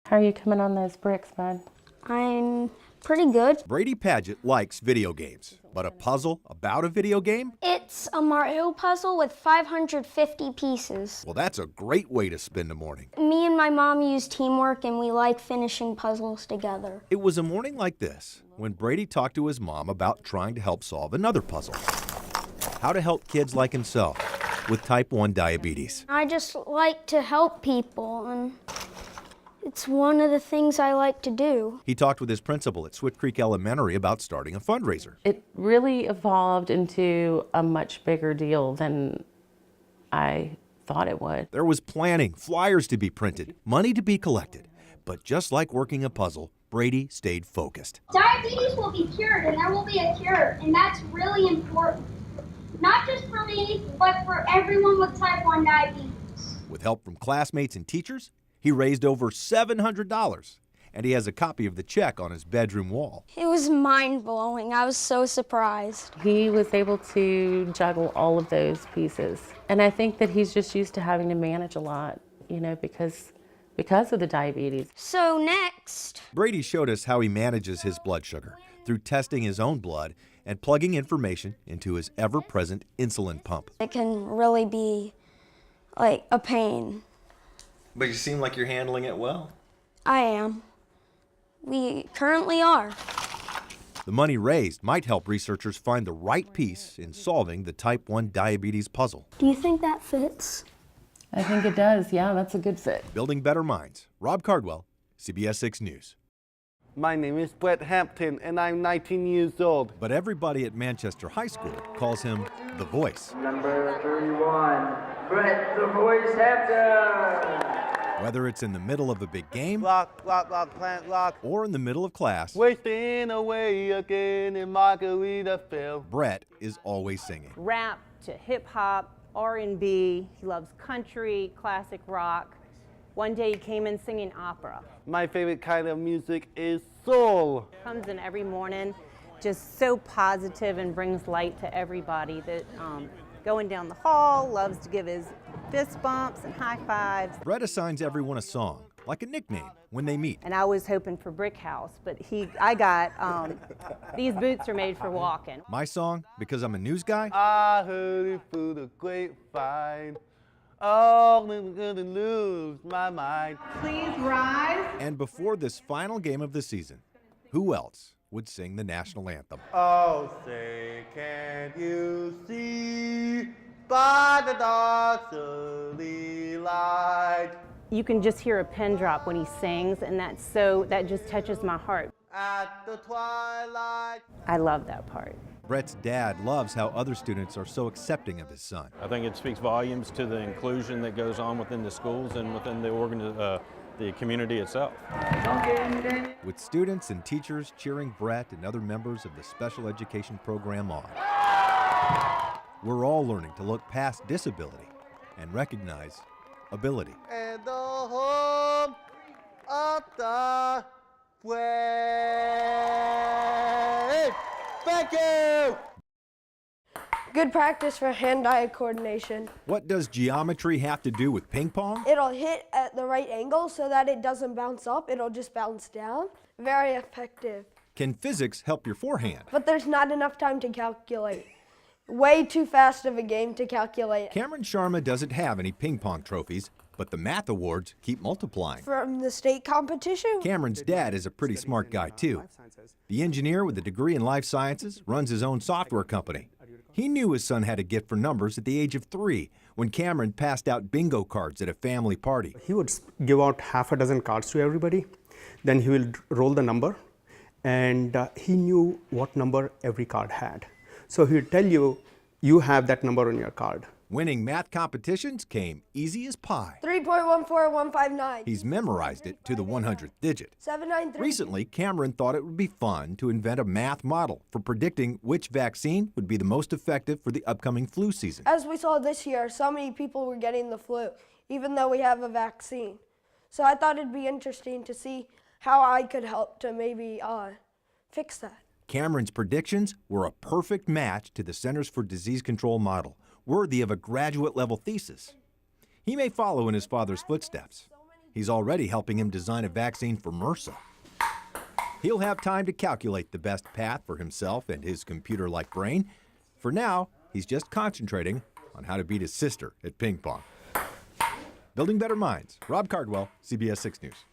How are you coming on those bricks, bud? I'm pretty good. Brady Paget likes video games, but a puzzle about a video game? It's a Murrow puzzle with 550 pieces. Well, that's a great way to spend a morning. Me and my mom use teamwork and we like finishing puzzles together. It was a morning like this when Brady talked to his mom about trying to help solve another puzzle. How to help kids like himself with type 1 diabetes. I just like to help people, and it's one of the things I like to do. He talked with his principal at Swift Creek Elementary about starting a fundraiser. It really evolved into a much bigger deal than I thought it would. There was planning, flyers to be printed, money to be collected. But just like working a puzzle, Brady stayed focused. Diabetes will be cured, and there will be a cure, and that's really important. Not just for me, but for everyone with type 1 diabetes. With help from classmates and teachers, he raised over $700, and he has a copy of the check on his bedroom wall. It was mind-blowing. I was so surprised. He was able to juggle all of those pieces. And I think that he's just used to having to manage a lot, because of the diabetes. So next, Brady showed us how he manages his blood sugar through testing his own blood and plugging information into his ever-present insulin pump. it can really be like a pain. But you seem like you're handling it well. I am. We currently are. The money raised might help researchers find the right piece in solving the type 1 diabetes puzzle. Do you think that fits? I think it does. Yeah, that's a good fit. Building better minds. Rob Cardwell, CBS 6 News. My name is Brett Hampton, and I'm 19 years old. But everybody at Manchester High School calls him the Voice. Number 31, Brett the Voice Hampton. Whether it's in the middle of a big game Rock, rock, rock, plant rock. or in the middle of class, Wasting away again in Margaritaville. Brett is always singing. Rap to hip hop, R&B. He loves country, classic rock. One day he came in singing opera. My favorite kind of music is soul. Comes in every morning, just so positive and brings light to everybody. That going down the hall, loves to give his fist bumps and high fives. Brett assigns everyone a song, like a nickname, when they meet. And I was hoping for Brick House, but I got, these boots are made for walking. My song, because I'm a news guy, I heard it through the grapevine. Oh, I'm gonna lose my mind. Please rise. and before this final game of the season, who else would sing the national anthem? Oh, say, can't you see by the dawn's early light? You can just hear a pin drop when he sings, and that just touches my heart. At the twilight. I love that part. Brett's dad loves how other students are so accepting of his son. I think it speaks volumes to the inclusion that goes on within the schools and within the community itself. With students and teachers cheering Brett and other members of the special education program on. We're all learning to look past disability and recognize ability. And the home of the way. Thank you! Good practice for hand-eye coordination. What does geometry have to do with ping pong? It'll hit at the right angle so that it doesn't bounce up, it'll just bounce down. Very effective. Can physics help your forehand? But there's not enough time to calculate. Way too fast of a game to calculate. Cameron Sharma doesn't have any ping pong trophies, but the math awards keep multiplying. From the state competition? Cameron's dad is a pretty smart guy too. The engineer with a degree in life sciences runs his own software company. He knew his son had a gift for numbers at the age of 3 when Cameron passed out bingo cards at a family party. He would give out half a dozen cards to everybody. Then he will roll the number, and he knew what number every card had. So he would tell you, you have that number on your card. Winning math competitions came easy as pie. 3.14159. He's memorized it to the 100th digit. 793. Recently, Cameron thought it would be fun to invent a math model for predicting which vaccine would be the most effective for the upcoming flu season. As we saw this year, so many people were getting the flu, even though we have a vaccine. So I thought it'd be interesting to see how I could help to maybe fix that. Cameron's predictions were a perfect match to the Centers for Disease Control model, worthy of a graduate-level thesis. He may follow in his father's footsteps. He's already helping him design a vaccine for MRSA. He'll have time to calculate the best path for himself and his computer-like brain. For now, he's just concentrating on how to beat his sister at ping pong. Building Better Minds. Rob Cardwell, CBS 6 News.